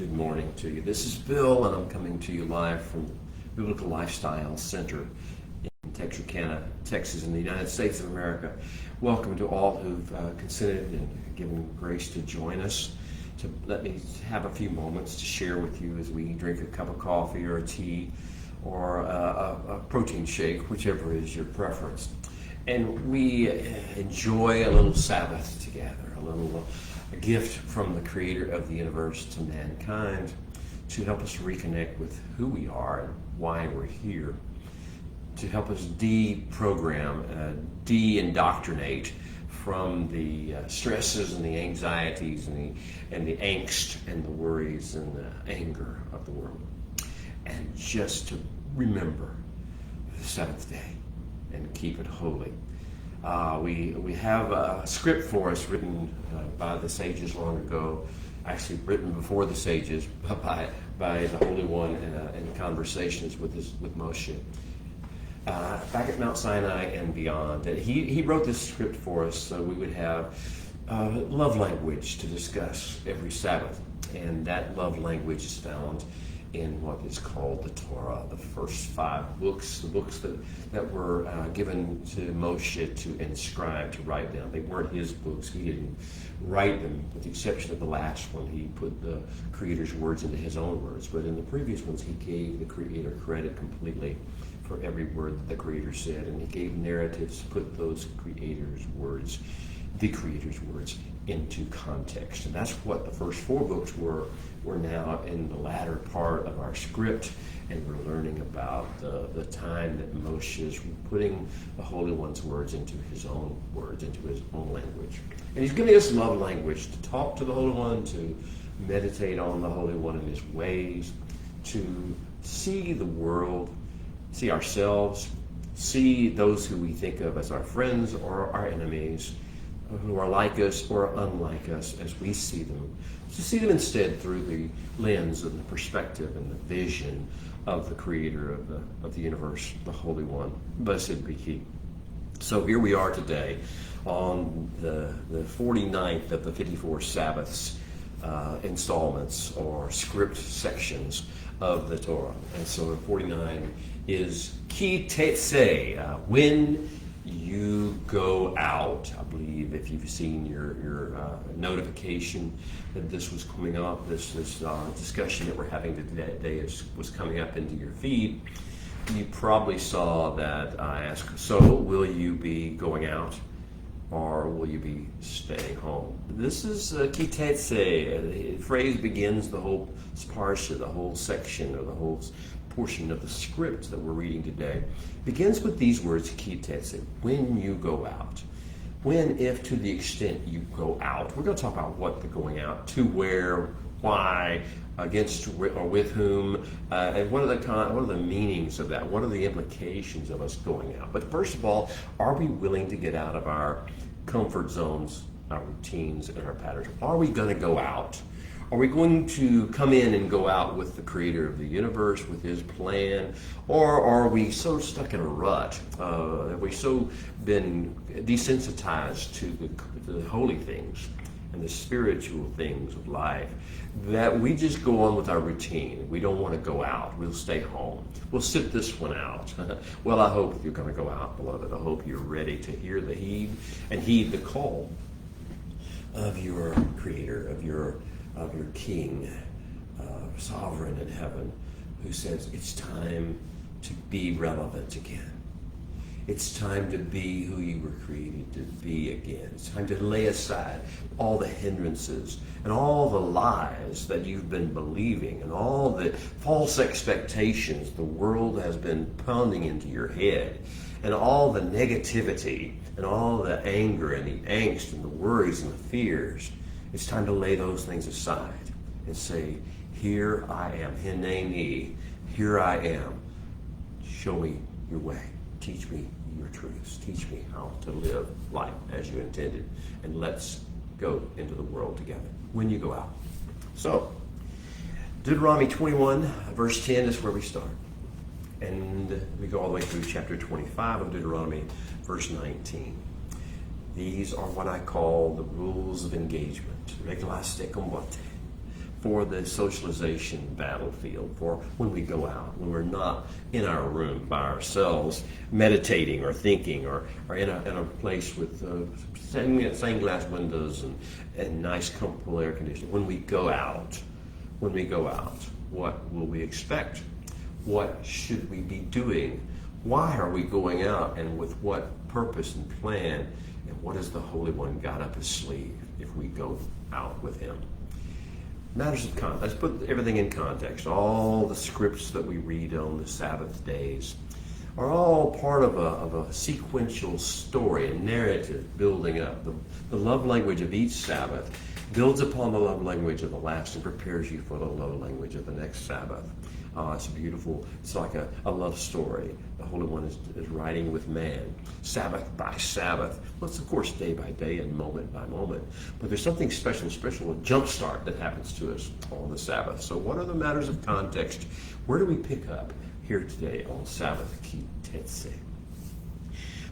Good morning to you. This is Bill, and I'm coming to you live from Biblical Lifestyle Center in Texarkana, Texas, in the United States of America. Welcome to all who've consented and given grace to join us. To let me have a few moments to share with you as we drink a cup of coffee or a tea or a protein shake, whichever is your preference. And we enjoy a little Sabbath together, a gift from the Creator of the universe to mankind to help us reconnect with who we are and why we're here, to help us deprogram, de-indoctrinate from the stresses and the anxieties and the angst and the worries and the anger of the world, and just to remember the seventh day and keep it holy. We have a script for us written by the sages long ago, actually written before the sages by the Holy One in conversations with Moshe. Back at Mount Sinai and beyond, that he wrote this script for us so we would have love language to discuss every Sabbath. And that love language is found in what is called the Torah, the first 5 books, the books that were given to Moshe to inscribe, to write down. They weren't his books. He didn't write them, with the exception of the last one. He put the Creator's words into his own words. But in the previous ones, he gave the Creator credit completely for every word that the Creator said. And he gave narratives to put those Creator's words, the Creator's words, into context. And that's what the first 4 books were. We're now in the latter part of our script, and we're learning about the time that Moshe is putting the Holy One's words into his own words, into his own language. And he's giving us love language to talk to the Holy One, to meditate on the Holy One and his ways, to see the world, see ourselves, see those who we think of as our friends or our enemies, who are like us or unlike us as we see them, to see them instead through the lens and the perspective and the vision of the Creator of the universe, the Holy One. Blessed be He. So here we are today on the 49th of the 54 Sabbaths installments or script sections of the Torah. And so 49 is Tetze, when you go out. I believe if you've seen your notification that this was coming up, this discussion that we're having today was coming up into your feed, you probably saw that I asked, so will you be going out or will you be staying home? This is Tetze. The phrase begins the whole parsha, the whole section, or the whole portion of the script that we're reading today. Begins with these words, Tetze, when you go out. When, if, to the extent you go out. We're going to talk about what the going out, to where, why, against or with whom, and what are the meanings of that? What are the implications of us going out? But first of all, are we willing to get out of our comfort zones, our routines, and our patterns? Are we going to go out? Are we going to come in and go out with the Creator of the universe, with His plan? Or are we so stuck in a rut? Have we so been desensitized to the holy things and the spiritual things of life that we just go on with our routine? We don't want to go out. We'll stay home. We'll sit this one out. Well, I hope you're going to go out, beloved. I hope you're ready to hear the heed the call of your Creator, of your King, sovereign in heaven, who says it's time to be relevant again. It's time to be who you were created to be again. It's time to lay aside all the hindrances and all the lies that you've been believing and all the false expectations the world has been pounding into your head, and all the negativity and all the anger and the angst and the worries and the fears. It's time to lay those things aside and say, here I am, hineni, here I am. Show me your way. Teach me your truths. Teach me how to live life as you intended. And let's go into the world together when you go out. So, Deuteronomy 21, verse 10 is where we start. And we go all the way through chapter 25 of Deuteronomy, verse 19. These are what I call the rules of engagement. Reglas de combate. for the socialization battlefield, for when we go out, when we're not in our room by ourselves, meditating or thinking, or in a place with stained glass windows and nice, comfortable air conditioning. When we go out, what will we expect? What should we be doing? Why are we going out, and with what purpose and plan? And what has the Holy One got up his sleeve if we go out with him? Matters of context. Let's put everything in context. All the scripts that we read on the Sabbath days are all part of a sequential story, a narrative building up. The love language of each Sabbath builds upon the love language of the last and prepares you for the love language of the next Sabbath. It's beautiful. It's like a love story. The Holy One is writing with man, Sabbath by Sabbath. Well, it's of course day by day and moment by moment. But there's something special, a jump start that happens to us on the Sabbath. So what are the matters of context? Where do we pick up here today on Sabbath Ki Tetze?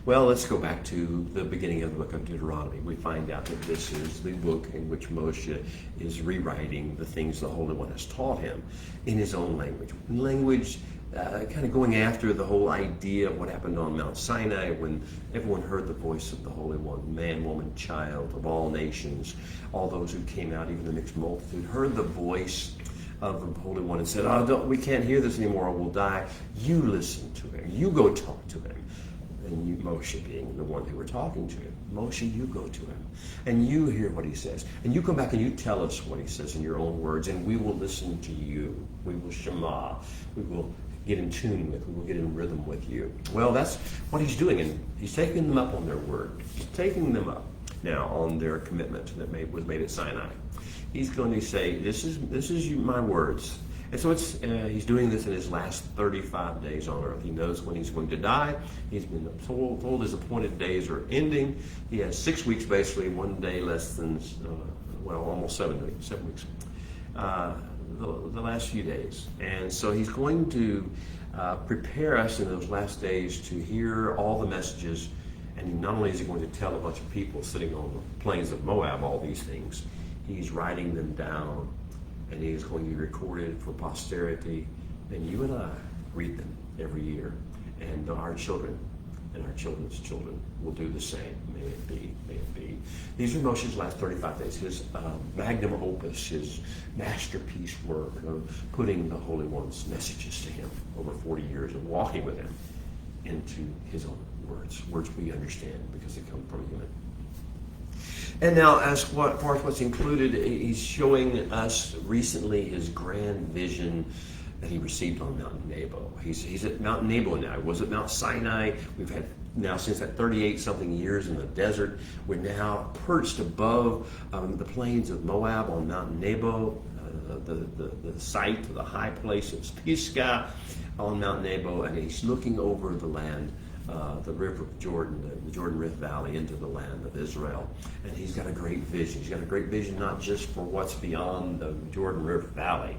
Well, let's go back to the beginning of the book of Deuteronomy. We find out that this is the book in which Moshe is rewriting the things the Holy One has taught him in his own language. Kind of going after the whole idea of what happened on Mount Sinai when everyone heard the voice of the Holy One, man, woman, child of all nations, all those who came out, even the mixed multitude, heard the voice of the Holy One and said, we can't hear this anymore or we'll die. You listen to him. You go talk to him. And you, Moshe being the one who we're talking to, Moshe, you go to him and you hear what he says, and you come back and you tell us what he says in your own words, and we will listen to you. We will shema. We will get in tune with. We will get in rhythm with you. Well, that's what he's doing, and he's taking them up on their word. He's taking them up now on their commitment that was made at Sinai. He's going to say, "This is my words." And so he's doing this in his last 35 days on earth. He knows when he's going to die. He's been told his appointed days are ending. He has 6 weeks, basically, 1 day less than, almost 7 weeks. The last few days. And so he's going to prepare us in those last days to hear all the messages. And not only is he going to tell a bunch of people sitting on the plains of Moab all these things, he's writing them down. And he is going to be recorded for posterity. And you and I read them every year. And our children and our children's children will do the same. May it be, may it be. These are Moshe's last 35 days, his magnum opus, his masterpiece work of putting the Holy One's messages to him over 40 years of walking with him into his own words we understand because they come from him. And now, as far as what's included, he's showing us recently his grand vision that he received on Mount Nebo. He's at Mount Nebo now. He was at Mount Sinai. We've had now since that 38-something years in the desert. We're now perched above the plains of Moab on Mount Nebo, the site, the high place of Pisgah on Mount Nebo, and he's looking over the land. The river of Jordan, the Jordan Rift Valley, into the land of Israel. And he's got a great vision. He's got a great vision not just for what's beyond the Jordan Rift Valley,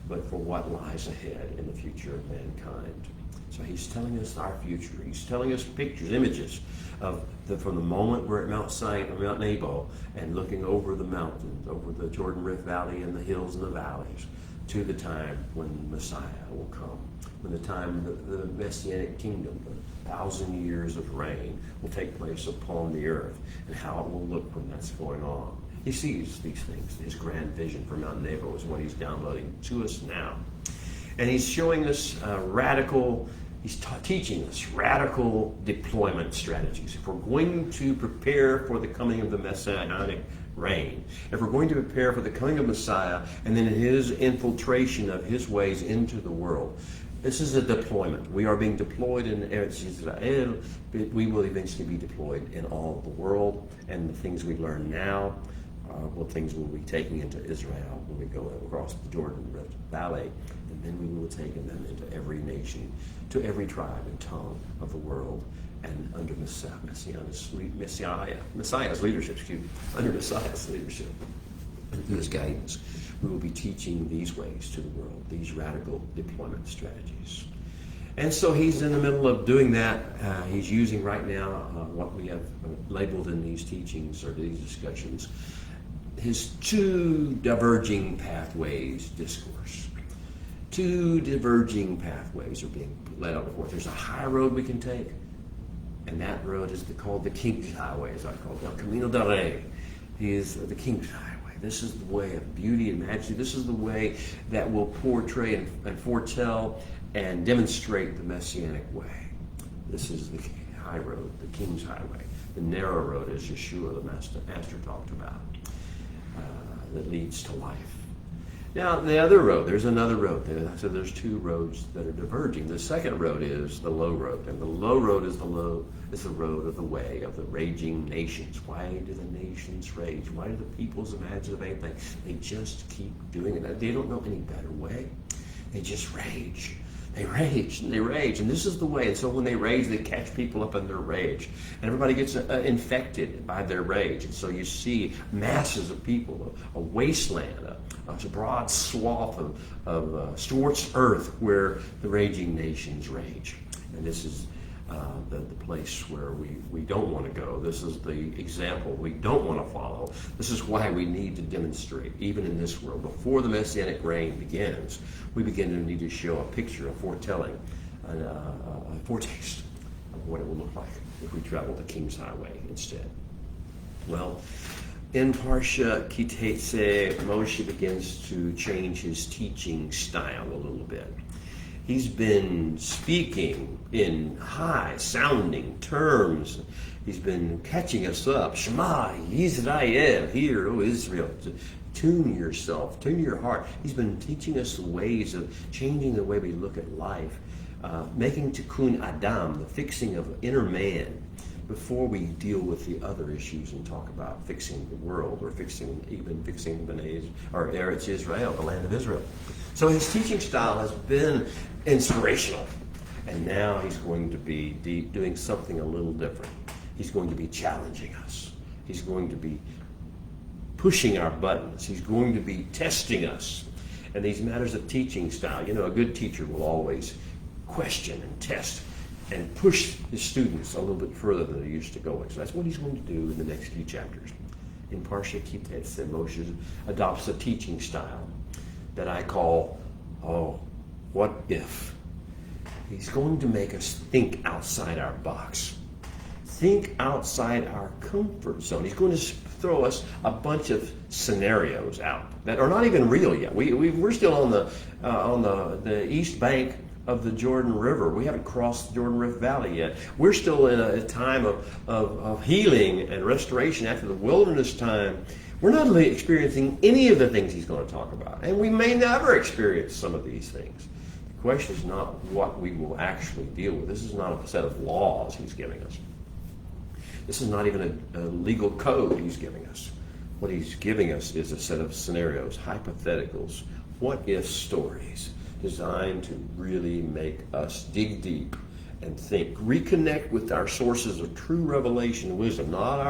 but for what lies ahead in the future of mankind. So he's telling us our future. He's telling us pictures, images of from the moment we're at Mount Sinai, or Mount Nebo, and looking over the mountains, over the Jordan Rift Valley and the hills and the valleys, to the time when Messiah will come, when the time the Messianic kingdom, the 1,000 years of reign, will take place upon the earth, and how it will look when that's going on. He sees these things. His grand vision for Mount Nebo is what he's downloading to us now. And he's showing us teaching us radical deployment strategies. If we're going to prepare for the coming of the Messianic reign, if we're going to prepare for the coming of Messiah and then his infiltration of his ways into the world, this is a deployment. We are being deployed in Eretz Israel, but we will eventually be deployed in all the world, and the things we learn now things we'll be taking into Israel when we go across the Jordan Rift Valley, and then we will take them into every nation, to every tribe and tongue of the world, and under Messiah's leadership, under Messiah's leadership, and through his guidance, we will be teaching these ways to the world, these radical deployment strategies. And so he's in the middle of doing that. He's using right now what we have labeled in these teachings or these discussions, his two diverging pathways discourse. Two diverging pathways are being led out before us. There's a high road we can take, and that road is called the King's Highway, as I call it, El Camino del Rey. He is the King's Highway. This is the way of beauty and majesty. This is the way that will portray and foretell and demonstrate the Messianic way. This is the high road, the King's Highway. The narrow road, as Yeshua the Master talked about, that leads to life. Now, the other road, there's another road there. So there's two roads that are diverging. The second road is the low road, and the low road is the road of the way of the raging nations. Why do the nations rage? Why do the peoples imagine of anything? They just keep doing it. They don't know any better way. They just rage. They rage and they rage, and this is the way. And so when they rage, they catch people up in their rage, and everybody gets infected by their rage. And so you see masses of people, a wasteland, a broad swath of scorched earth where the raging nations rage. And this is the place where we don't want to go. This is the example we don't want to follow. This is why we need to demonstrate, even in this world, before the Messianic reign begins, we begin to need to show a picture, a foretelling, a foretaste of what it will look like if we travel the King's Highway instead. Well, in Parsha Ki Tetze, Moshe begins to change his teaching style a little bit. He's been speaking in high-sounding terms. He's been catching us up. Shema Yisrael, hear, O Israel. Tune yourself, tune your heart. He's been teaching us the ways of changing the way we look at life, making tikkun adam, the fixing of inner man, before we deal with the other issues and talk about fixing the world or fixing B'nai or Eretz Israel, the land of Israel. So his teaching style has been inspirational, and now he's going to be doing something a little different. He's going to be challenging us. He's going to be pushing our buttons. He's going to be testing us. And these matters of teaching style, a good teacher will always question and test and push his students a little bit further than they used to go. So that's what he's going to do in the next few chapters. In Parsha Ki Tetze, Moshe adopts a teaching style that I call, what if? He's going to make us think outside our box. Think outside our comfort zone. He's going to throw us a bunch of scenarios out that are not even real yet. We're still on the east bank of the Jordan River. We haven't crossed the Jordan Rift Valley yet. We're still in a time of healing and restoration after the wilderness time. We're not really experiencing any of the things he's going to talk about, and we may never experience some of these things. The question is not what we will actually deal with. This is not a set of laws he's giving us. This is not even a legal code he's giving us. What he's giving us is a set of scenarios, hypotheticals, what-if stories, designed to really make us dig deep and think, reconnect with our sources of true revelation and wisdom, not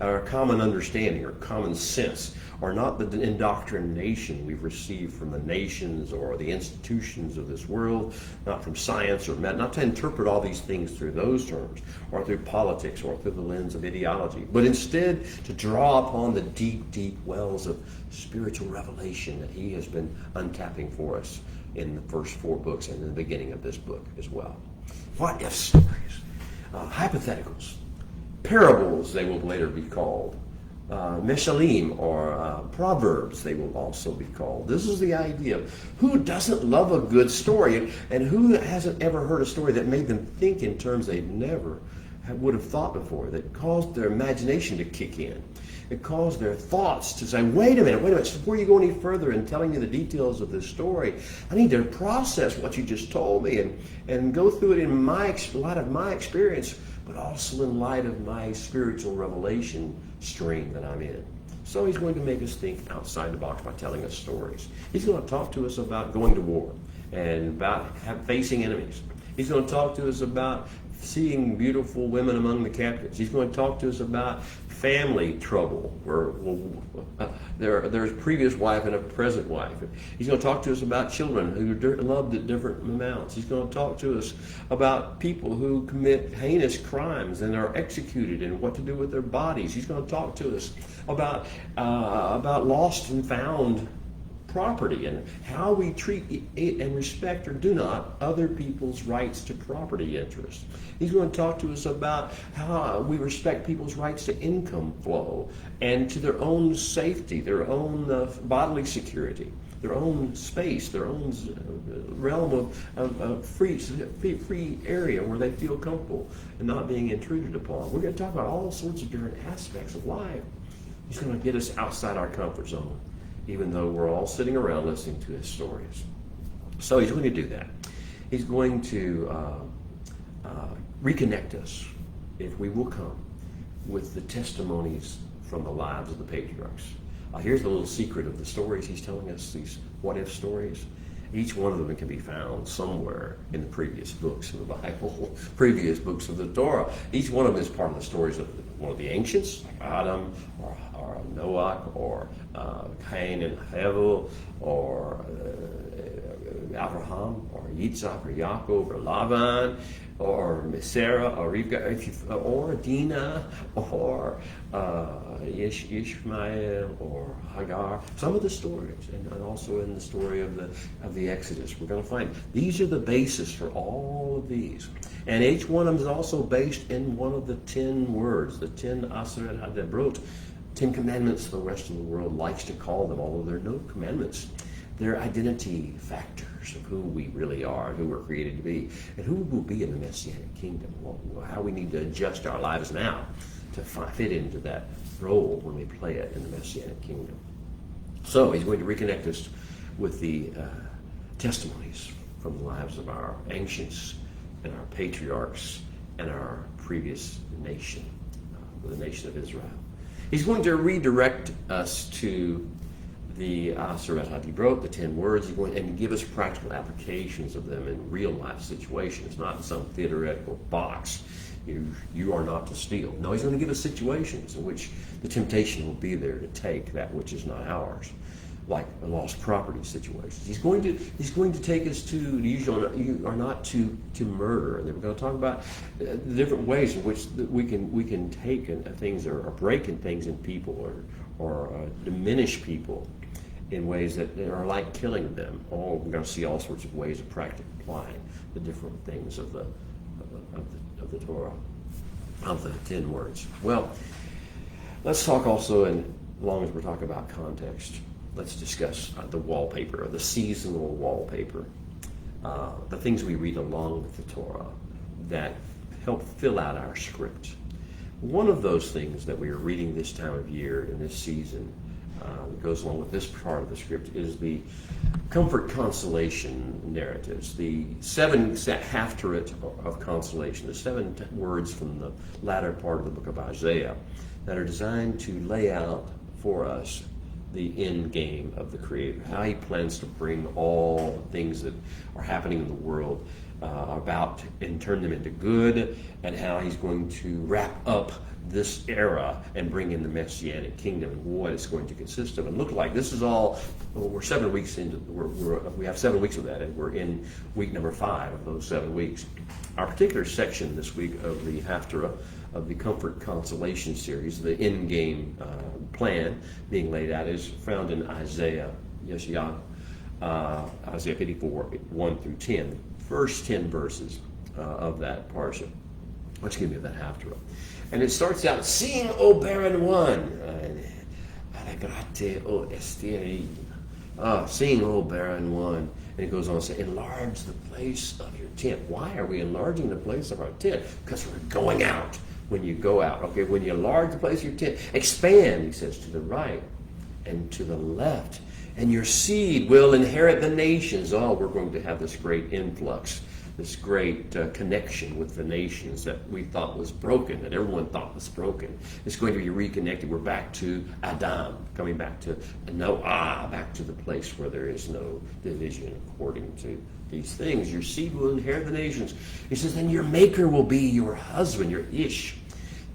our common understanding or common sense, or not the indoctrination we've received from the nations or the institutions of this world, not from science or not to interpret all these things through those terms, or through politics, or through the lens of ideology, but instead to draw upon the deep, deep wells of spiritual revelation that he has been untapping for us in the first 4 books and in the beginning of this book as well. What if stories, hypotheticals, parables they will later be called, meshalim or proverbs they will also be called. This is the idea of who doesn't love a good story, and who hasn't ever heard a story that made them think in terms they never would have thought before, that caused their imagination to kick in. It caused their thoughts to say, wait a minute, before you go any further in telling me the details of this story, I need to process what you just told me and go through it in light of my experience, but also in light of my spiritual revelation stream that I'm in. So he's going to make us think outside the box by telling us stories. He's going to talk to us about going to war and about facing enemies. He's going to talk to us about seeing beautiful women among the captives. He's going to talk to us about family trouble, where there's a previous wife and a present wife. He's going to talk to us about children who are loved at different amounts. He's going to talk to us about people who commit heinous crimes and are executed and what to do with their bodies. He's going to talk to us about lost and found property and how we treat it and respect or do not other people's rights to property interests. He's going to talk to us about how we respect people's rights to income flow and to their own safety, their own bodily security, their own space, their own realm of free area where they feel comfortable and not being intruded upon. We're going to talk about all sorts of different aspects of life. He's going to get us outside our comfort zone, even though we're all sitting around listening to his stories. So he's going to do that. He's going to reconnect us, if we will come, with the testimonies from the lives of the patriarchs. Here's the little secret of the stories he's telling us, these what-if stories. Each one of them can be found somewhere in the previous books of the Bible, previous books of the Torah. Each one of them is part of the stories of one of the ancients, like Adam, or Noah, or Cain and Hevel, or Abraham, or Yitzhak, or Yaakov, or Lavan, or Sarah, or Rivka, or Dinah, or Ishmael, or Hagar. Some of the stories, and also in the story of the Exodus, we're going to find these are the basis for all of these. And each one of them is also based in one of the 10 words, the 10 Aseret HaDebrot, 10 commandments the rest of the world likes to call them, although they're no commandments. They're identity factors of who we really are, who we're created to be, and who we will be in the Messianic kingdom, how we need to adjust our lives now to fit into that role when we play it in the Messianic kingdom. So he's going to reconnect us with the testimonies from the lives of our ancients and our patriarchs and our previous nation, the nation of Israel. He's going to redirect us to the Aseret HaDibrot, the 10 words, and give us practical applications of them in real life situations, not in some theoretical box. You are not to steal. No, he's going to give us situations in which the temptation will be there to take that which is not ours, like a lost property situation. He's going to take us to you are not to murder, and then we're going to talk about the different ways in which we can take things or break in things in people or diminish people in ways that are like killing them. We're going to see all sorts of ways of practically applying the different things of the Torah, of the 10 words. Well, let's talk also, and as long as we're talking about context, let's discuss the wallpaper, the seasonal wallpaper, the things we read along with the Torah that help fill out our script. One of those things that we are reading this time of year in this season that goes along with this part of the script is the comfort consolation narratives, the 7 haftarot of consolation, the 7 words from the latter part of the book of Isaiah that are designed to lay out for us the end game of the Creator, how he plans to bring all things that are happening in the world about and turn them into good, and how he's going to wrap up this era and bring in the Messianic kingdom and what it's going to consist of and look like. This is all, we're 7 weeks into, we have 7 weeks of that, and we're in week number 5 of those 7 weeks. Our particular section this week of the Haftarah of the Comfort Consolation series, the end game plan being laid out, is found in Isaiah 54, 1 through 10, first 10 verses of that parsha. Excuse me, of that Haftarah. And it starts out, "Sing, O barren one, alegrate, O estéril." Sing, O barren one. And it goes on to say, "Enlarge the place of your tent." Why are we enlarging the place of our tent? Because we're going out. When you go out, okay, when you enlarge the place of your tent, expand, he says, to the right and to the left, and your seed will inherit the nations. We're going to have this great influx this great connection with the nations that we thought was broken, that everyone thought was broken. It's going to be reconnected. We're back to Adam, coming back to Noah, back to the place where there is no division according to these things. Your seed will inherit the nations. He says, then your maker will be your husband, your Ish.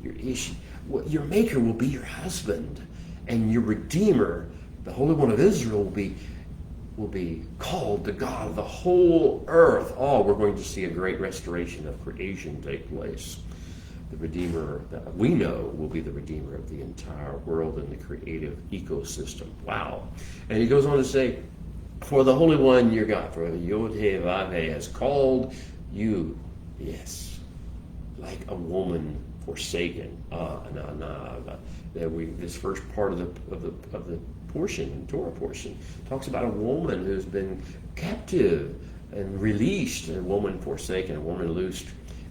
Your maker will be your husband, and your redeemer, the Holy One of Israel, will be called the God of the whole earth. Oh, we're going to see a great restoration of creation take place. The Redeemer that we know will be the Redeemer of the entire world and the creative ecosystem. Wow. And he goes on to say, for the Holy One, your God, for Yod-Heh-Vav-Heh has called you, yes, like a woman forsaken. This first part of the portion, Torah portion, talks about a woman who's been captive and released, a woman forsaken, a woman loosed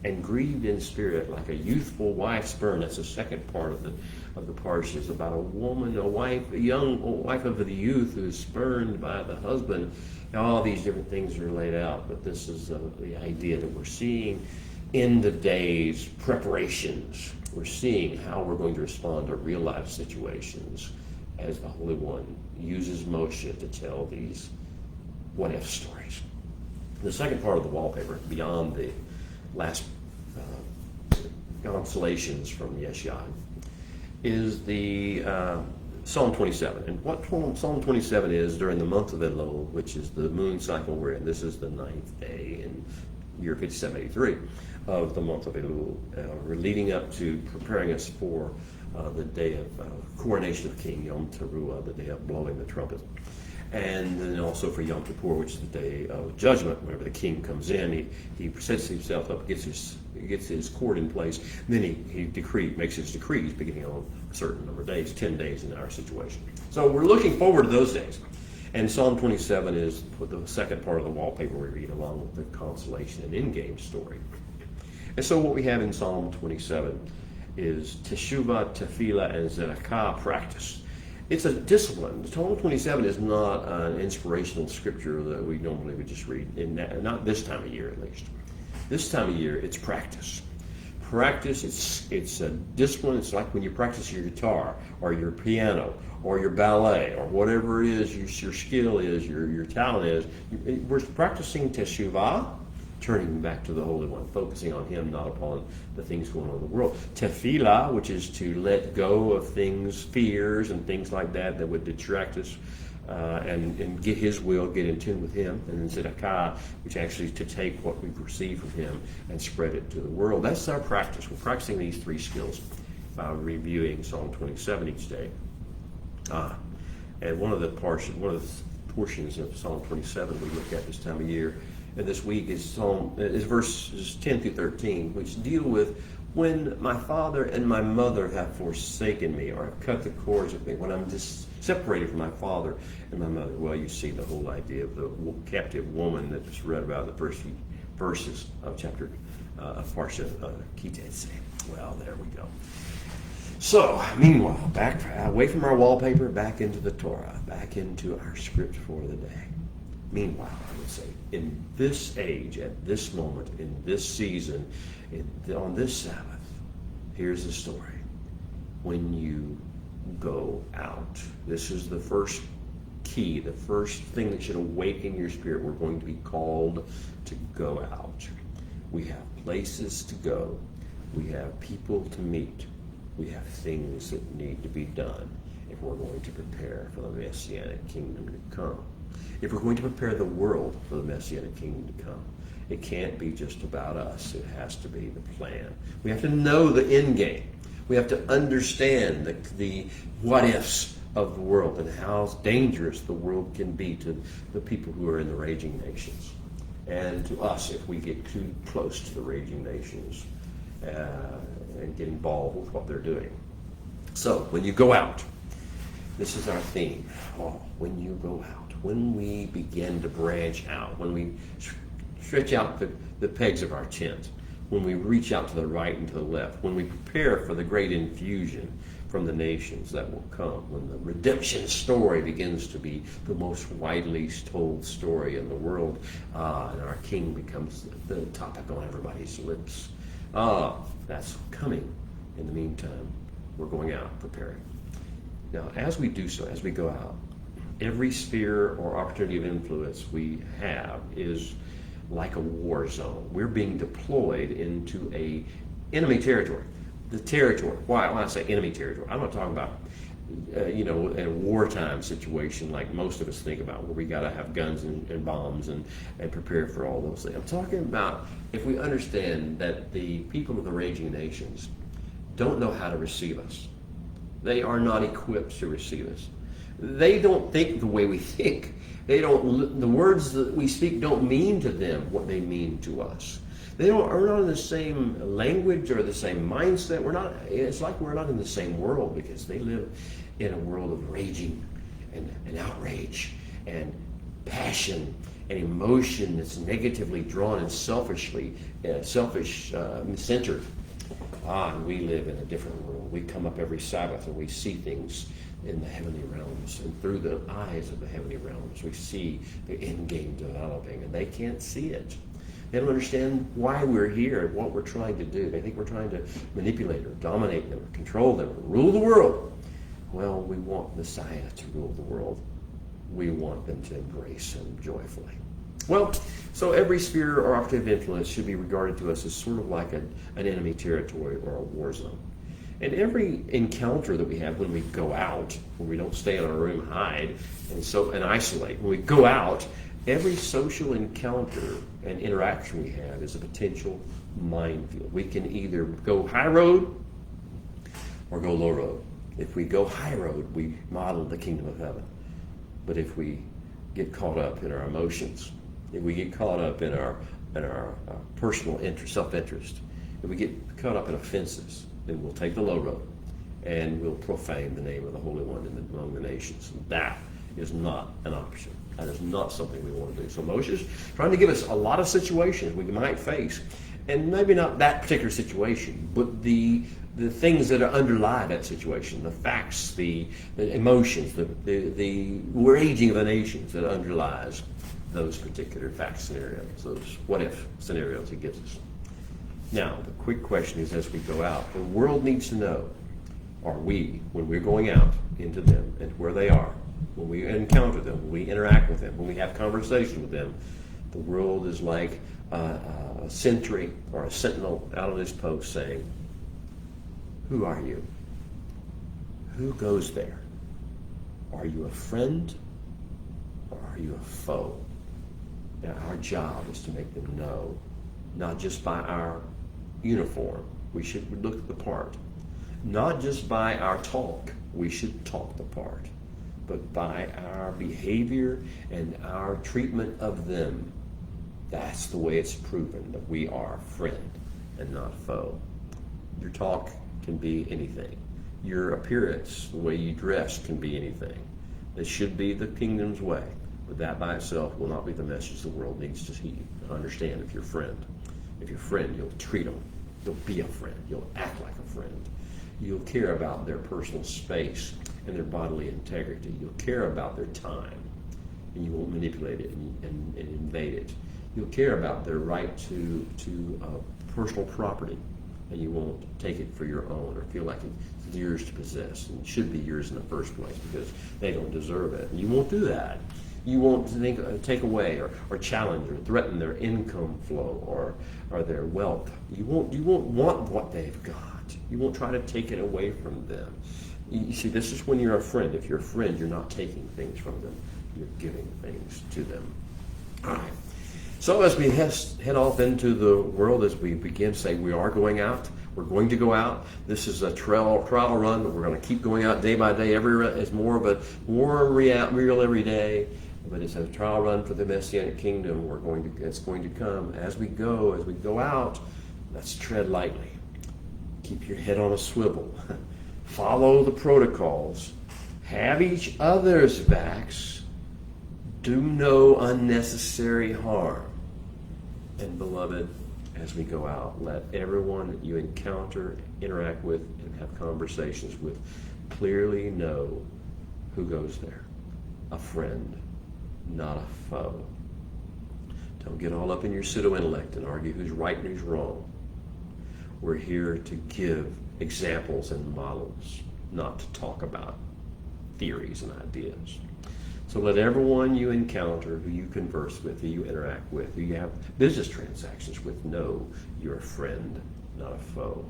and grieved in spirit, like a youthful wife spurned. That's the second part of the parsha. It's about a woman, a young wife of the youth who is spurned by the husband. Now, all these different things are laid out, but this is the idea that we're seeing in the days preparations. We're seeing how we're going to respond to real life situations as the Holy One uses Moshe to tell these what-if stories. The second part of the wallpaper, beyond the last consolations from Yeshua, is the Psalm 27. And what Psalm 27 is, during the month of Elul, which is the moon cycle we're in, this is the 9th day in year 5783 of the month of Elul. We're leading up to preparing us for the day of coronation of King Yom Teruah, the day of blowing the trumpet. And then also for Yom Kippur, which is the day of judgment. Whenever the king comes in, he sets himself up, gets his court in place, and then he makes his decrees beginning on a certain number of days, 10 days in our situation. So we're looking forward to those days. And Psalm 27 is the second part of the wallpaper we read, along with the consolation and in-game story. And so what we have in Psalm 27 is Teshuvah, Tefillah, and Zedekah practice. It's a discipline. Psalm 27 is not an inspirational scripture that we normally would just read, not this time of year at least. This time of year, it's practice. Practice, it's a discipline. It's like when you practice your guitar or your piano or your ballet or whatever it is your skill is, your talent is. We're practicing Teshuvah, turning back to the Holy One, focusing on Him, not upon the things going on in the world. Tefillah, which is to let go of things, fears and things like that would detract us, and get His will, get in tune with Him. And then Zedekah, which actually is to take what we've received from Him and spread it to the world. That's our practice. We're practicing these three skills by reviewing Psalm 27 each day. And one of the portions of Psalm 27 we look at this time of year and this week is verses 10 through 13, which deal with when my father and my mother have forsaken me or have cut the cords with me, when I'm just separated from my father and my mother. Well, you see the whole idea of the captive woman that was read about in the first few verses of chapter of Parsha Tetze. Well, there we go. So, meanwhile, back away from our wallpaper, back into the Torah, back into our script for the day. Meanwhile, I would say, in this age, at this moment, in this season, on this Sabbath, here's the story. When you go out, this is the first key, the first thing that should awaken your spirit. We're going to be called to go out. We have places to go. We have people to meet. We have things that need to be done if we're going to prepare for the Messianic kingdom to come. If we're going to prepare the world for the Messianic kingdom to come, it can't be just about us. It has to be the plan. We have to know the end game. We have to understand the what-ifs of the world and how dangerous the world can be to the people who are in the raging nations, and to us if we get too close to the raging nations and get involved with what they're doing. So when you go out, this is our theme. When you go out, when we begin to branch out, when we stretch out the pegs of our tent, when we reach out to the right and to the left, when we prepare for the great infusion, from the nations that will come, when the redemption story begins to be the most widely told story in the world, and our King becomes the topic on everybody's lips. That's coming. In the meantime, we're going out preparing. Now, as we do so, as we go out, every sphere or opportunity of influence we have is like a war zone. We're being deployed into a enemy territory. The territory. Why? When I say enemy territory, I'm not talking about, in a wartime situation like most of us think about, where we got to have guns and bombs and prepare for all those things. I'm talking about if we understand that the people of the raging nations don't know how to receive us. They are not equipped to receive us. They don't think the way we think. The words that we speak don't mean to them what they mean to us. Are not in the same language or the same mindset. It's like we're not in the same world, because they live in a world of raging and outrage and passion and emotion that's negatively drawn and selfish-centered. And we live in a different world. We come up every Sabbath and we see things in the heavenly realms, and through the eyes of the heavenly realms we see the end game developing, and they can't see it. They don't understand why we're here and what we're trying to do. They think we're trying to manipulate or dominate them or control them or rule the world. Well, we want Messiah to rule the world. We want them to embrace him joyfully. Well, so every sphere or opportunity of influence should be regarded to us as sort of like an enemy territory or a war zone. And every encounter that we have when we go out, when we don't stay in our room, hide, and isolate, when we go out, every social encounter and interaction we have is a potential minefield. We can either go high road or go low road. If we go high road, we model the kingdom of heaven. But if we get caught up in our emotions, if we get caught up in our personal interest, self-interest, if we get caught up in offenses, then we'll take the low road and we'll profane the name of the Holy One among the nations. That is not an option. That is not something we want to do. So Moshe is trying to give us a lot of situations we might face, and maybe not that particular situation, but the things that underlie that situation, the facts, the emotions, the raging of the nations that underlies those particular fact scenarios, those what-if scenarios he gives us. Now, the quick question is, as we go out, the world needs to know, are we, when we're going out into them and where they are, when we encounter them, when we interact with them, when we have conversation with them, the world is like a sentry or a sentinel out on his post saying, who are you? Who goes there? Are you a friend or are you a foe? Now, our job is to make them know, not just by our uniform, we should look the part. Not just by our talk, we should talk the part, but by our behavior and our treatment of them. That's the way it's proven that we are friend and not foe. Your talk can be anything. Your appearance, the way you dress, can be anything. It should be the kingdom's way, but that by itself will not be the message the world needs to heed. Understand, if you're a friend, you'll treat them. You'll be a friend. You'll act like a friend. You'll care about their personal space and their bodily integrity. You'll care about their time, and you won't manipulate it and invade it. You'll care about their right to personal property, and you won't take it for your own or feel like it's yours to possess, and it should be yours in the first place because they don't deserve it. And you won't do that. You won't take away or challenge or threaten their income flow or their wealth. You won't want what they've got. You won't try to take it away from them. You see, this is when you're a friend. If you're a friend, you're not taking things from them. You're giving things to them. All right. So as we head off into the world, as we begin to say we are going out, we're going to go out. This is a trial run, but we're going to keep going out day by day. It's more real every day. But it's a trial run for the Messianic kingdom. It's going to come as we go out. Let's tread lightly. Keep your head on a swivel. Follow the protocols. Have each other's backs. Do no unnecessary harm. And beloved, as we go out. Let everyone that you encounter, interact with, and have conversations with clearly know who goes there. A friend, not a foe. Don't get all up in your pseudo-intellect and argue who's right and who's wrong. We're here to give examples and models, not to talk about theories and ideas. So let everyone you encounter, who you converse with, who you interact with, who you have business transactions with, know you're a friend, not a foe.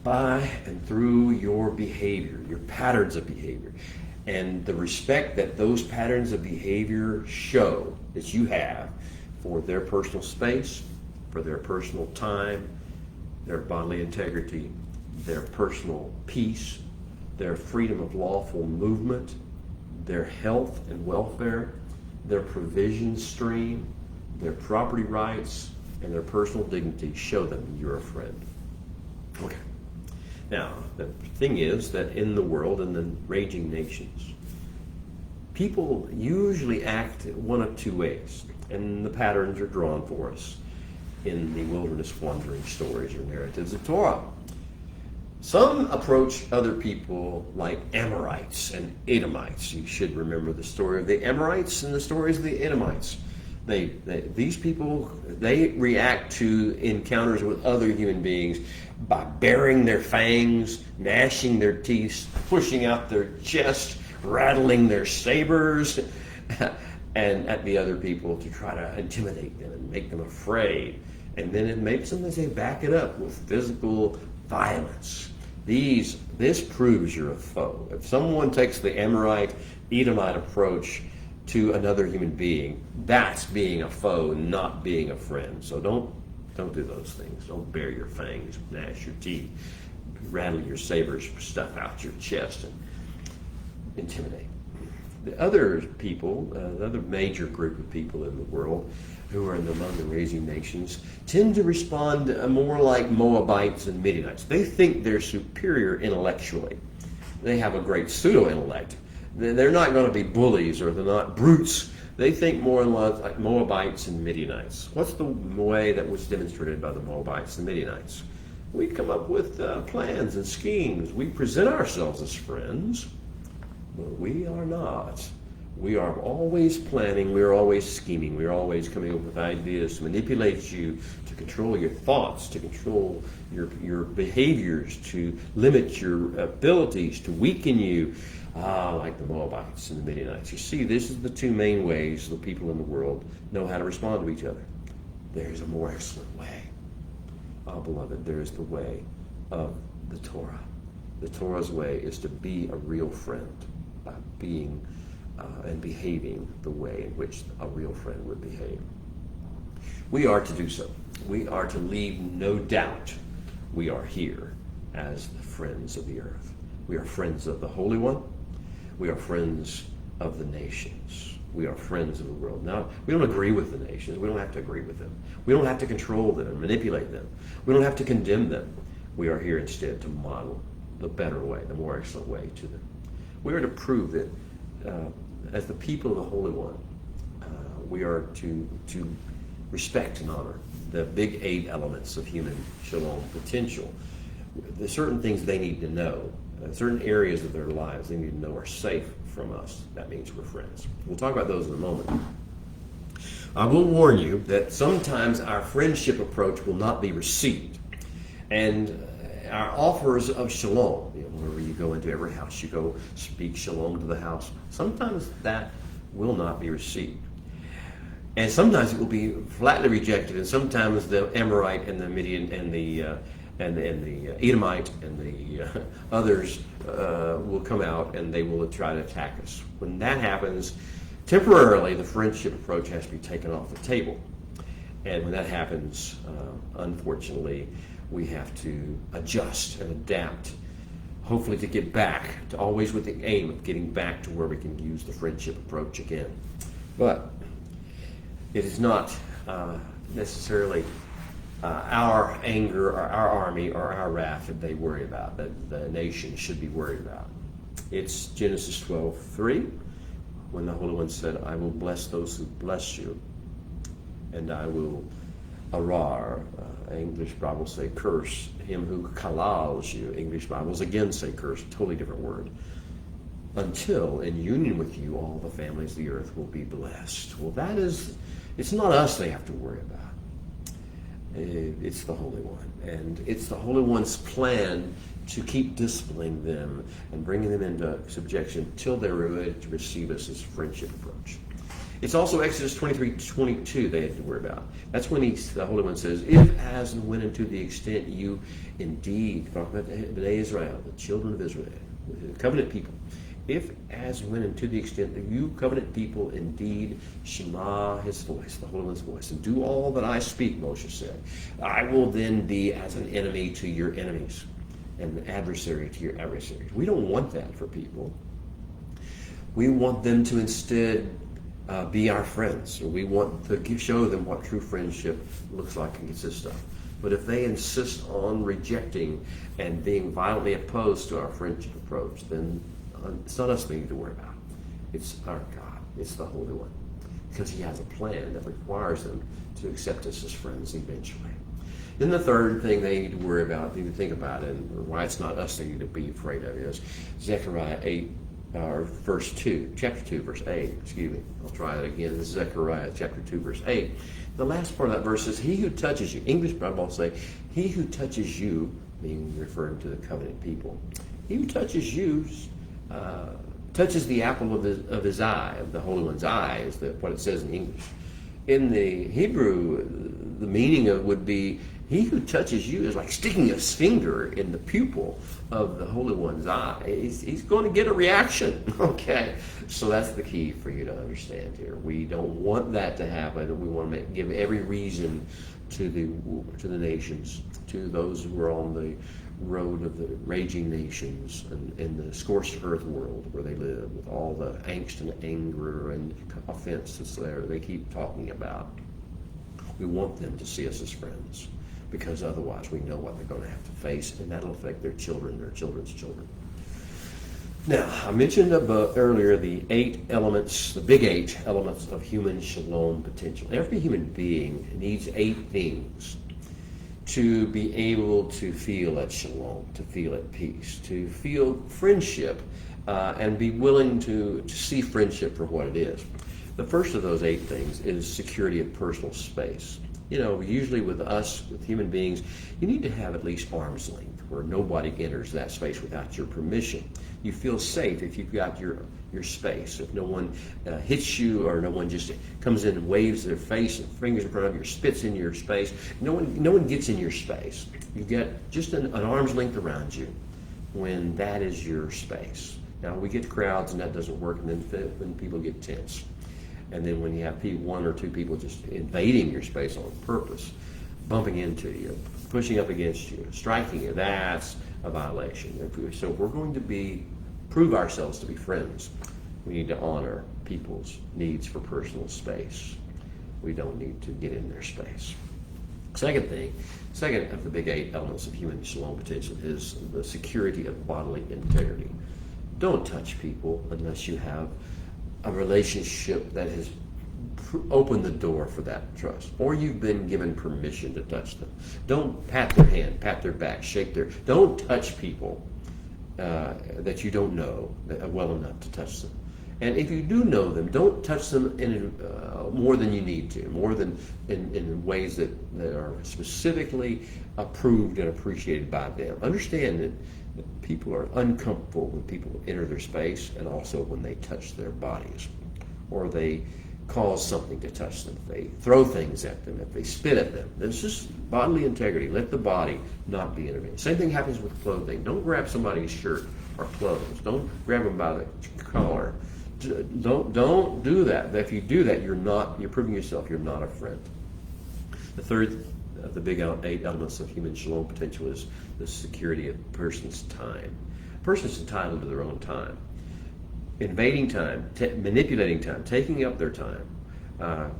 By and through your behavior, your patterns of behavior, and the respect that those patterns of behavior show that you have for their personal space, for their personal time, their bodily integrity, their personal peace, their freedom of lawful movement, their health and welfare, their provision stream, their property rights, and their personal dignity, show them you're a friend. Okay. Now, the thing is that in the world, in the raging nations, people usually act one of two ways, and the patterns are drawn for us in the wilderness wandering stories or narratives of Torah. Some approach other people like Amorites and Edomites. You should remember the story of the Amorites and the stories of the Edomites. These people, they react to encounters with other human beings by baring their fangs, gnashing their teeth, pushing out their chest, rattling their sabers, and at the other people to try to intimidate them and make them afraid. And then it makes them, as they back it up with physical violence. This proves you're a foe. If someone takes the Amorite, Edomite approach to another human being, that's being a foe, not being a friend. So don't do those things. Don't bare your fangs, gnash your teeth, rattle your sabers, stuff out your chest, and intimidate. The other people, the other major group of people in the world who are among the raging nations, tend to respond more like Moabites and Midianites. They think they're superior intellectually. They have a great pseudo-intellect. They're not going to be bullies, or they're not brutes. They think more like Moabites and Midianites. What's the way that was demonstrated by the Moabites and Midianites? We come up with plans and schemes. We present ourselves as friends, but we are not. We are always planning, we are always scheming, we are always coming up with ideas to manipulate you, to control your thoughts, to control your behaviors, to limit your abilities, to weaken you, like the Moabites and the Midianites. You see, this is the two main ways the people in the world know how to respond to each other. There's a more excellent way. Oh, beloved, there is the way of the Torah. The Torah's way is to be a real friend by being and behaving the way in which a real friend would behave. We are to do so. We are to leave no doubt we are here as the friends of the earth. We are friends of the Holy One. We are friends of the nations. We are friends of the world. Now, we don't agree with the nations. We don't have to agree with them. We don't have to control them and manipulate them. We don't have to condemn them. We are here instead to model the better way, the more excellent way to them. We are to prove that as the people of the Holy One, we are to respect and honor the big 8 elements of human shalom potential. There's certain things they need to know, certain areas of their lives they need to know are safe from us. That means we're friends. We'll talk about those in a moment. I will warn you that sometimes our friendship approach will not be received. And our offers of shalom, wherever you go into every house, you go speak shalom to the house. Sometimes that will not be received. And sometimes it will be flatly rejected, and sometimes the Amorite and the Midian and the Edomite and the others will come out and they will try to attack us. When that happens, temporarily the friendship approach has to be taken off the table. And when that happens, unfortunately, we have to adjust and adapt, hopefully to get back, to always with the aim of getting back to where we can use the friendship approach again. But it is not necessarily our anger or our army or our wrath that they worry about, that the nation should be worried about. It's Genesis 12:3, when the Holy One said, I will bless those who bless you, and I will Arar, English Bibles say curse. Him who kalals you, English Bibles again say curse, totally different word. Until in union with you all the families of the earth will be blessed. Well, it's not us they have to worry about. It's the Holy One. And it's the Holy One's plan to keep disciplining them and bringing them into subjection till they're ready to receive us as friendship approach. It's also Exodus 23:22 they had to worry about. That's when the Holy One says, if, as, and when, and to the extent you indeed, talking about B'nai Israel, the children of Israel, the covenant people, if, as, when, and to the extent that you covenant people indeed shema his voice, the Holy One's voice, and do all that I speak, Moshe said, I will then be as an enemy to your enemies and an adversary to your adversaries. We don't want that for people. We want them to instead be our friends. We want to show them what true friendship looks like and consists of. But if they insist on rejecting and being violently opposed to our friendship approach, then it's not us they need to worry about. It's our God. It's the Holy One. Because he has a plan that requires them to accept us as friends eventually. Then the third thing they need to worry about, they need to think about, and why it's not us they need to be afraid of, is Zechariah 8, verse 2, chapter 2, verse 8. Excuse me. I'll try it again. This is Zechariah chapter 2, verse 8. The last part of that verse says, he who touches you, English Bible will say, he who touches you, being referring to the covenant people, he who touches you touches the apple of his eye, of the Holy One's eye, is what it says in English. In the Hebrew, the meaning of it would be, he who touches you is like sticking his finger in the pupil of the Holy One's eye. He's going to get a reaction. Okay, so that's the key for you to understand here. We don't want that to happen. We want to give every reason to the nations, to those who are on the road of the raging nations and in the scorched earth world where they live, with all the angst and anger and offense that's there they keep talking about. We want them to see us as friends, because otherwise we know what they're going to have to face, and that'll affect their children, their children's children. Now, I mentioned earlier the big eight elements of human shalom potential. Every human being needs 8 things to be able to feel at shalom, to feel at peace, to feel friendship, and be willing to see friendship for what it is. The first of those 8 things is security of personal space. You know, usually with us, with human beings, you need to have at least arm's length where nobody enters that space without your permission. You feel safe if you've got your space. If no one hits you, or no one just comes in and waves their face and fingers in front of you, or spits in your space. No one gets in your space. You get just an arm's length around you when that is your space. Now, we get crowds and that doesn't work, and then people get tense. And then when you have 1 or 2 people just invading your space on purpose, bumping into you, pushing up against you, striking you, that's a violation. So if we're going to prove ourselves to be friends, we need to honor people's needs for personal space. We don't need to get in their space. Second of the big 8 elements of human shalom potential is the security of bodily integrity. Don't touch people unless you have a relationship that has opened the door for that trust, or you've been given permission to touch them. Don't pat their hand, pat their back, don't touch people that you don't know well enough to touch them. And if you do know them, don't touch them in more than you need to, more than in ways that are specifically approved and appreciated by them. Understand that people are uncomfortable when people enter their space, and also when they touch their bodies, or they cause something to touch them, if they throw things at them, if they spit at them. It's just bodily integrity. Let the body not be intervened. Same thing happens with clothing. Don't grab somebody's shirt or clothes. Don't grab them by the collar. Don't do that. If you do that, you're proving yourself you're not a friend. The third of the big 8 elements of human shalom potential is the security of a person's time. A person's entitled to their own time. Invading time, manipulating time, taking up their time,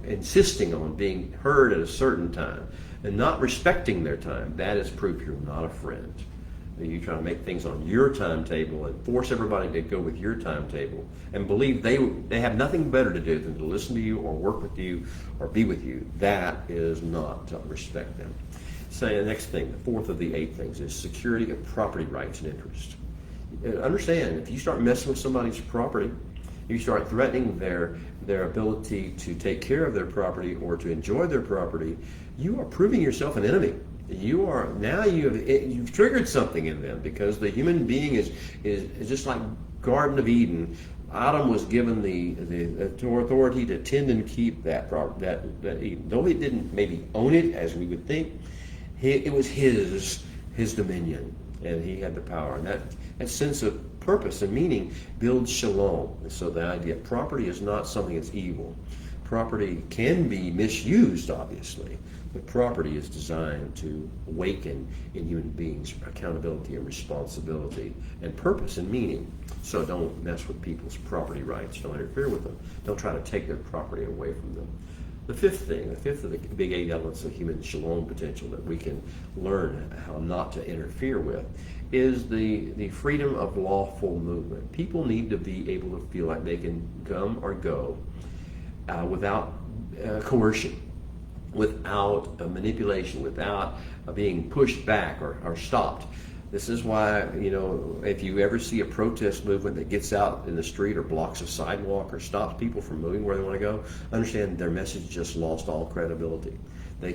insisting on being heard at a certain time, and not respecting their time, that is proof you're not a friend. You try to make things on your timetable and force everybody to go with your timetable and believe they have nothing better to do than to listen to you or work with you or be with you. That is not to respect them. Say the next thing, the fourth of the 8 things, is security of property rights and interest. Understand, if you start messing with somebody's property, you start threatening their ability to take care of their property or to enjoy their property, you are proving yourself an enemy. You've triggered something in them, because the human being is just like Garden of Eden. Adam was given the authority to tend and keep that Eden. Though he didn't maybe own it as we would think, it was his dominion, and he had the power. And that sense of purpose and meaning builds shalom. And so the idea of property is not something that's evil. Property can be misused, obviously, but property is designed to awaken in human beings accountability and responsibility and purpose and meaning. So don't mess with people's property rights. Don't interfere with them. Don't try to take their property away from them. The fifth of the big 8 elements of human shalom potential that we can learn how not to interfere with is the freedom of lawful movement. People need to be able to feel like they can come or go without coercion, without manipulation, without being pushed back or stopped. This is why, if you ever see a protest movement that gets out in the street or blocks a sidewalk or stops people from moving where they want to go, understand their message just lost all credibility. You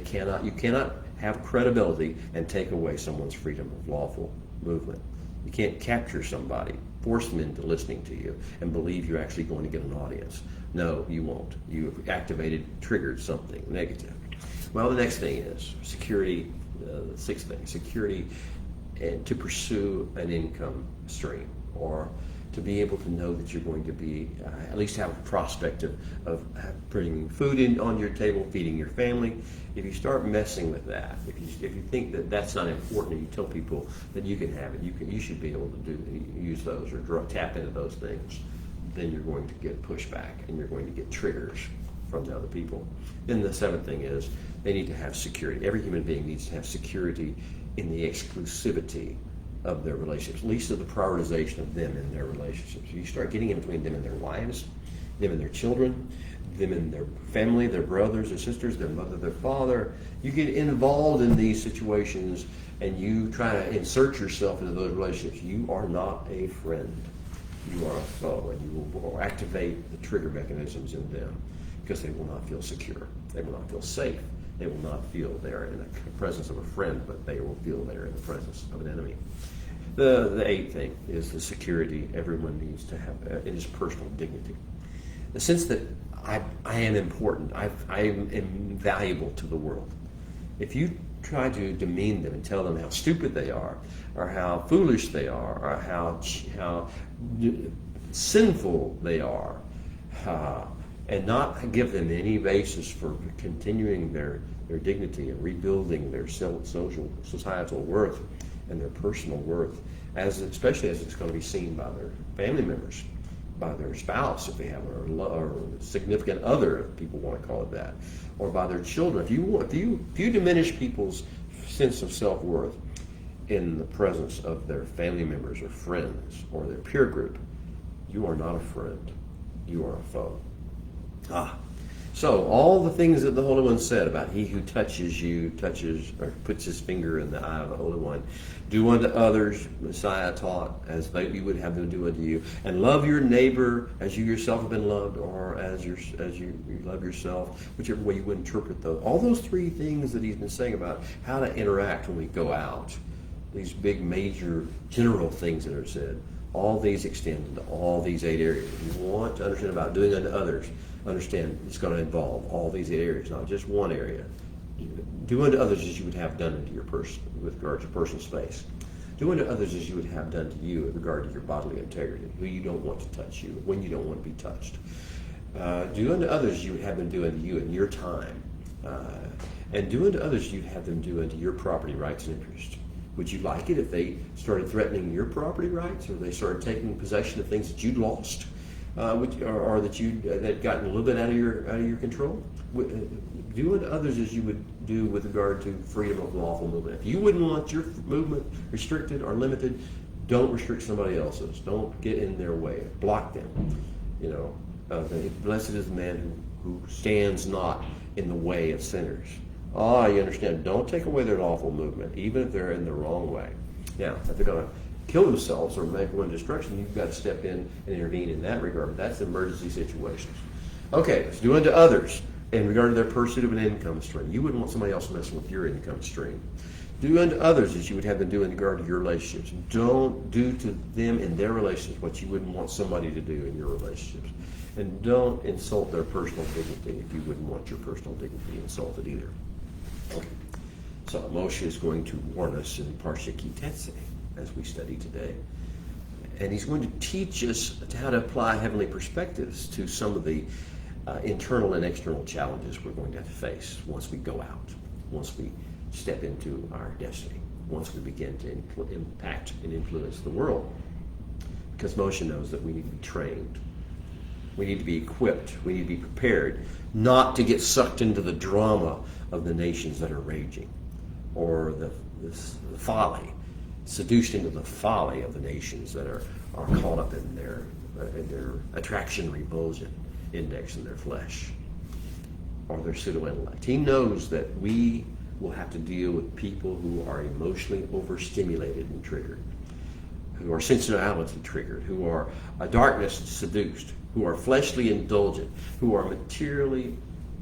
cannot have credibility and take away someone's freedom of lawful movement. You can't capture somebody, force them into listening to you, and believe you're actually going to get an audience. No, you won't. You've triggered something negative. Well, the next thing is security. The 6th thing, security, and to pursue an income stream, or to be able to know that you're going to be at least have a prospect of putting food on your table, feeding your family. If you start messing with that, if you think that that's not important, and you tell people that you can have it, you should be able to use those or tap into those things, then you're going to get pushback and you're going to get triggers from the other people. Then the 7th thing is they need to have security. Every human being needs to have security in the exclusivity of their relationships, at least of the prioritization of them in their relationships. You start getting in between them and their wives, them and their children, them and their family, their brothers or sisters, their mother, their father. You get involved in these situations and you try to insert yourself into those relationships. You are not a friend. You are a foe, and you will activate the trigger mechanisms in them because they will not feel secure. They will not feel safe. They will not feel they're in the presence of a friend, but they will feel they're in the presence of an enemy. The 8th thing is the security everyone needs to have in his personal dignity. The sense that I am important, I am valuable to the world. If you try to demean them and tell them how stupid they are, or how foolish they are, or how sinful they are, and not give them any basis for continuing their dignity and rebuilding their societal worth and their personal worth, especially as it's going to be seen by their family members, by their spouse if they have, or significant other, if people want to call it that, or by their children. If you diminish people's sense of self-worth in the presence of their family members or friends or their peer group, you are not a friend. You are a foe. So all the things that the Holy One said about he who touches you touches or puts his finger in the eye of the Holy One. Do unto others, Messiah taught, as you would have them do unto you, and love your neighbor as you yourself have been loved, or as you love yourself, whichever way you would interpret those. All those 3 things that he's been saying about how to interact when we go out, these big major general things that are said, all these extend into all these 8 areas. If you want to understand about doing unto others, understand it's going to involve all these 8 areas, not just one area. Do unto others as you would have done unto your person with regard to personal space. Do unto others as you would have done to you with regard to your bodily integrity, who you don't want to touch you, when you don't want to be touched. Do unto others as you would have them do unto you in your time. And do unto others as you'd have them do unto your property rights and interest. Would you like it if they started threatening your property rights, or they started taking possession of things that you'd lost, or that had gotten a little bit out of your control? do unto others as you would do with regard to freedom of lawful movement. If you wouldn't want your movement restricted or limited, don't restrict somebody else's. Don't get in their way. Block them. Blessed is the man who stands not in the way of sinners. You understand. Don't take away their lawful movement, even if they're in the wrong way. Now, if they're going to kill themselves or make one destruction, you've got to step in and intervene in that regard. But that's emergency situations. Okay, let's do unto others in regard to their pursuit of an income stream. You wouldn't want somebody else messing with your income stream. Do unto others as you would have them do in regard to your relationships. Don't do to them in their relationships what you wouldn't want somebody to do in your relationships. And don't insult their personal dignity if you wouldn't want your personal dignity insulted either. Okay. So Moshe is going to warn us in Parsha Tetze as we study today. And he's going to teach us how to apply heavenly perspectives to some of the internal and external challenges we're going to have to face once we go out, once we step into our destiny, once we begin to impact and influence the world. Because Moshe knows that we need to be trained. We need to be equipped. We need to be prepared not to get sucked into the drama of the nations that are raging, or the folly, seduced into the folly of the nations that are caught up in their attraction revulsion index in their flesh, or their pseudo-intellect. He knows that we will have to deal with people who are emotionally overstimulated and triggered, who are sensuality triggered, who are darkness seduced, who are fleshly indulgent, who are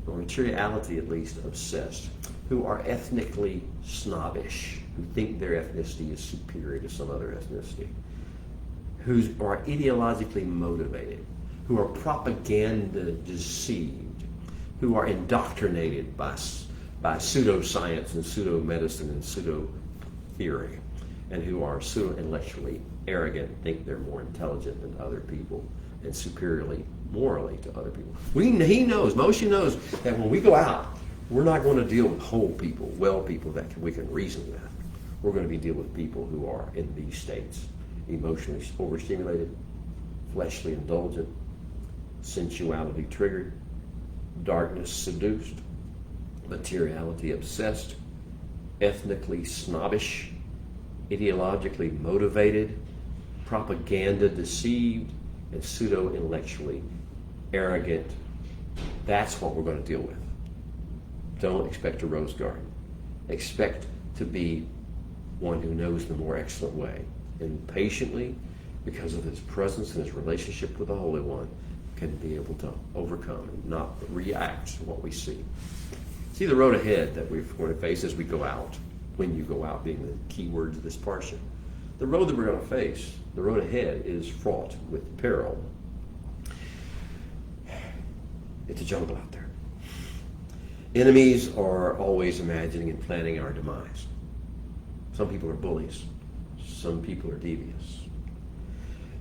materiality at least obsessed, who are ethnically snobbish, who think their ethnicity is superior to some other ethnicity, who are ideologically motivated, who are propaganda deceived, who are indoctrinated by pseudoscience and pseudo-medicine and pseudo-theory, and who are pseudo-intellectually arrogant, think they're more intelligent than other people and superiorly morally to other people. Moshe knows that when we go out, we're not going to deal with whole people, well people that we can reason with. We're going to be dealing with people who are in these states, emotionally overstimulated, fleshly indulgent, sensuality triggered, darkness seduced, materiality obsessed, ethnically snobbish, ideologically motivated, propaganda deceived, and pseudo-intellectually arrogant. That's what we're going to deal with. Don't expect a rose garden. Expect to be one who knows the more excellent way, and patiently, because of his presence and his relationship with the Holy One, can be able to overcome and not react to what we see. See the road ahead that we're going to face as we go out, when you go out being the key words of this parsha. The road that we're going to face, the road ahead, is fraught with peril. It's a jungle out there. Enemies are always imagining and planning our demise. Some people are bullies. Some people are devious.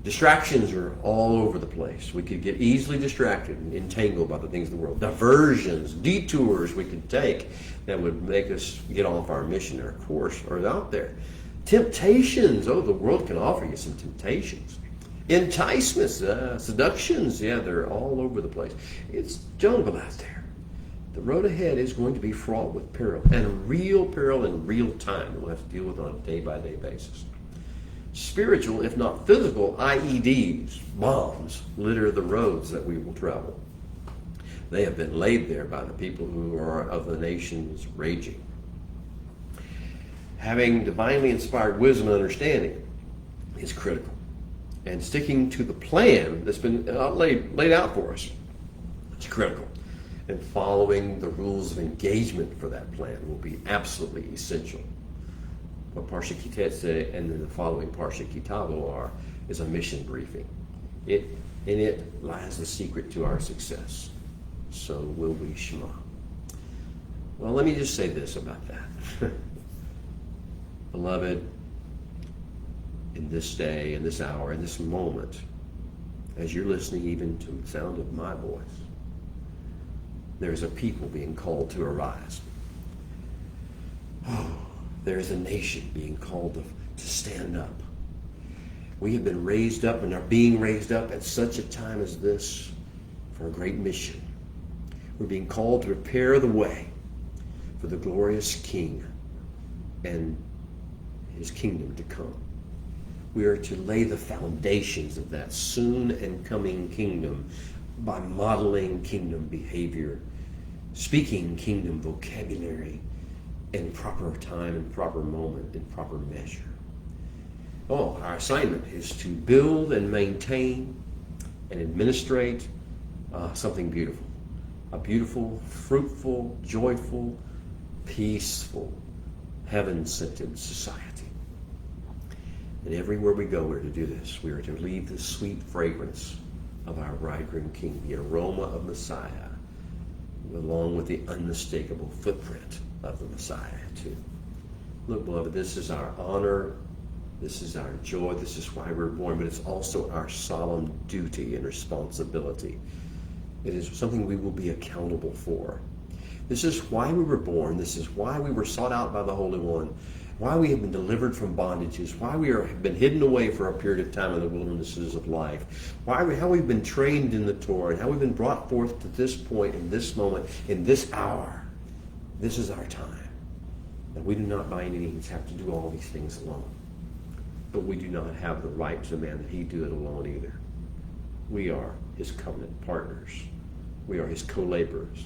Distractions are all over the place. We could get easily distracted and entangled by the things of the world. Diversions, detours we could take that would make us get off our mission, our course, are out there. Temptations. The world can offer you some temptations. Enticements, seductions, they're all over the place. It's jungle out there. The road ahead is going to be fraught with peril, and real peril in real time that we'll have to deal with on a day-by-day basis. Spiritual, if not physical, IEDs, bombs, litter the roads that we will travel. They have been laid there by the people who are of the nations raging. Having divinely inspired wisdom and understanding is critical. And sticking to the plan that's been laid out for us is critical. And following the rules of engagement for that plan will be absolutely essential. What Parsha Tetze and then the following Parsha Kitavo is a mission briefing. In it lies the secret to our success. So will we Shema. Well, let me just say this about that. Beloved, in this day, in this hour, in this moment, as you're listening even to the sound of my voice, there's a people being called to arise. There's a nation being called to stand up. We have been raised up and are being raised up at such a time as this for a great mission. We're being called to prepare the way for the glorious King and his kingdom to come. We are to lay the foundations of that soon and coming kingdom by modeling kingdom behavior, speaking kingdom vocabulary in proper time and proper moment in proper measure. Oh, our assignment is to build and maintain and administrate something beautiful. A beautiful, fruitful, joyful, peaceful, heaven-scented society. And everywhere we go, we're to do this. We are to leave the sweet fragrance of our bridegroom King, the aroma of Messiah, along with the unmistakable footprint of the Messiah, too. Look, beloved, this is our honor. This is our joy. This is why we're born. But it's also our solemn duty and responsibility. It is something we will be accountable for. This is why we were born. This is why we were sought out by the Holy One. Why we have been delivered from bondages. Why we have been hidden away for a period of time in the wildernesses of life. How we've been trained in the Torah. And how we've been brought forth to this point, in this moment, in this hour. This is our time. And we do not by any means have to do all these things alone. But we do not have the right to demand that he do it alone either. We are his covenant partners. We are his co-laborers.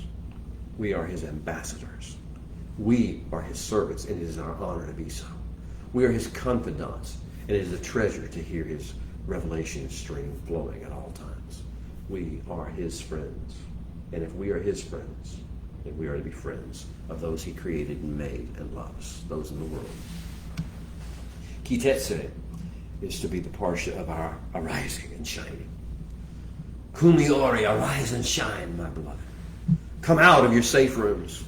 We are his ambassadors. We are his servants, and it is our honor to be so. We are his confidants, and it is a treasure to hear his revelation stream flowing at all times. We are his friends, and if we are his friends, then we are to be friends of those he created and made and loves, those in the world. Tetze is to be the parsha of our arising and shining. Kumi ori, arise and shine, my beloved. Come out of your safe rooms.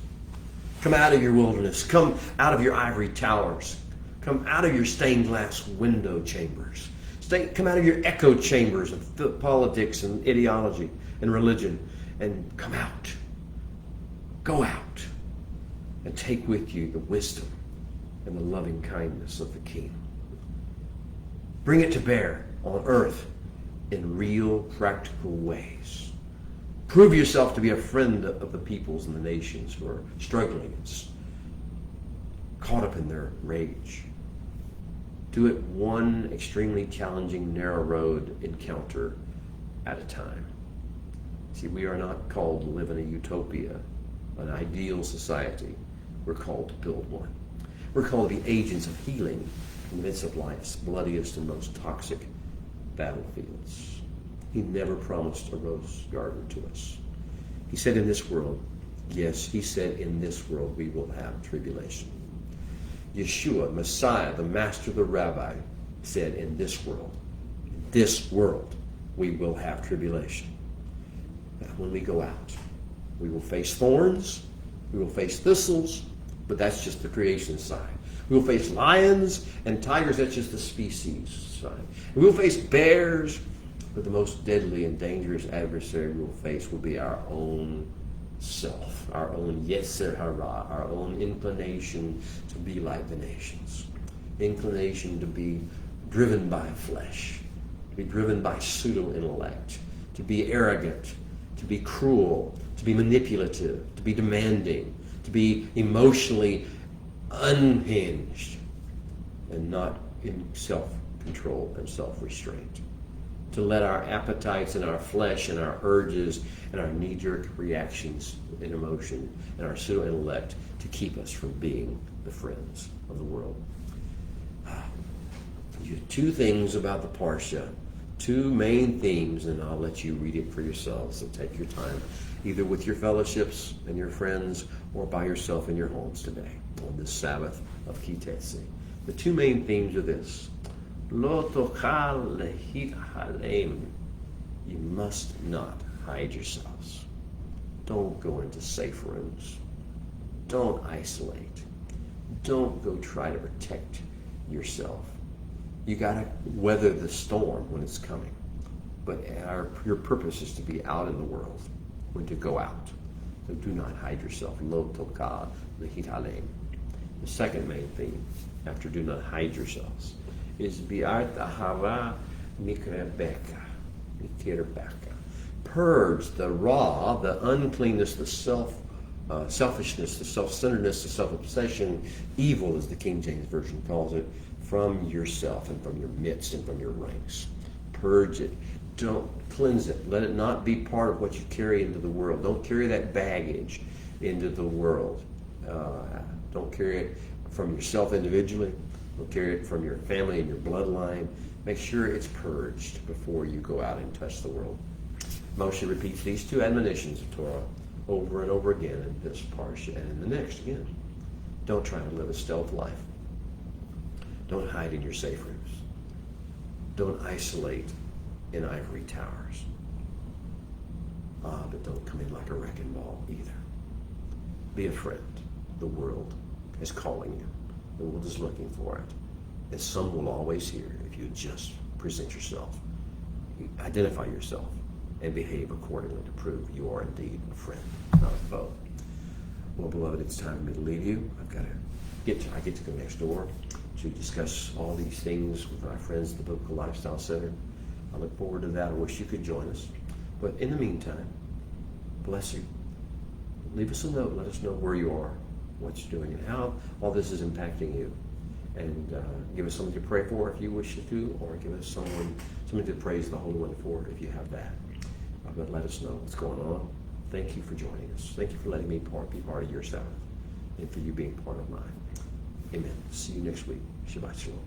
Come out of your wilderness. Come out of your ivory towers. Come out of your stained glass window chambers. Come out of your echo chambers of politics and ideology and religion, and come out. Go out and take with you the wisdom and the loving kindness of the King. Bring it to bear on earth in real, practical ways. Prove yourself to be a friend of the peoples and the nations who are struggling and caught up in their rage. Do it one extremely challenging, narrow road encounter at a time. See, we are not called to live in a utopia, an ideal society. We're called to build one. We're called to be agents of healing in the midst of life's bloodiest and most toxic battlefields. He never promised a rose garden to us. He said in this world, yes, he said in this world we will have tribulation. Yeshua, Messiah, the Master, the Rabbi, said in this world, we will have tribulation. Now, when we go out, we will face thorns, we will face thistles, but that's just the creation side. We will face lions and tigers, that's just the species side. We will face bears, but the most deadly and dangerous adversary we will face will be our own self, our own Yetzer Hara, our own inclination to be like the nations, inclination to be driven by flesh, to be driven by pseudo-intellect, to be arrogant, to be cruel, to be manipulative, to be demanding, to be emotionally unhinged, and not in self-control and self-restraint. To let our appetites and our flesh and our urges and our knee-jerk reactions and emotion and our pseudo-intellect to keep us from being the friends of the world. You have two things about the Parsha, two main themes, and I'll let you read it for yourselves. So take your time, either with your fellowships and your friends or by yourself in your homes today on this Sabbath of Tetze. The two main themes are this. Lo tochal lehithalem. You must not hide yourselves. Don't go into safe rooms. Don't isolate. Don't go try to protect yourself. You got to weather the storm when it's coming. But your purpose is to be out in the world, when to go out. So do not hide yourself. Lo tochal lehithalem. The second main theme, after do not hide yourselves, is bi'at ahava mikrebeka, purge the raw, the uncleanness, the selfishness, the self-centeredness, the self-obsession, evil, as the King James Version calls it, from yourself and from your midst and from your ranks. Purge it. Don't cleanse it. Let it not be part of what you carry into the world. Don't carry that baggage into the world. Don't carry it from yourself individually. Don't carry it from your family and your bloodline. Make sure it's purged before you go out and touch the world. Moshe repeats these two admonitions of Torah over and over again in this parsha and in the next again. Don't try to live a stealth life. Don't hide in your safe rooms. Don't isolate in ivory towers. But don't come in like a wrecking ball either. Be a friend. The world is calling you. The world is looking for it. And some will always hear if you just present yourself, identify yourself, and behave accordingly to prove you are indeed a friend, not a foe. Well, beloved, it's time for me to leave you. I get to go next door to discuss all these things with my friends at the Biblical Lifestyle Center. I look forward to that. I wish you could join us. But in the meantime, bless you. Leave us a note. Let us know where you are, what you're doing, and how all this is impacting you. And give us something to pray for if you wish to, or give us something to praise the Holy One for if you have that. But let us know what's going on. Thank you for joining us. Thank you for letting me be part of your Sabbath, and for you being part of mine. Amen. See you next week. Shabbat Shalom.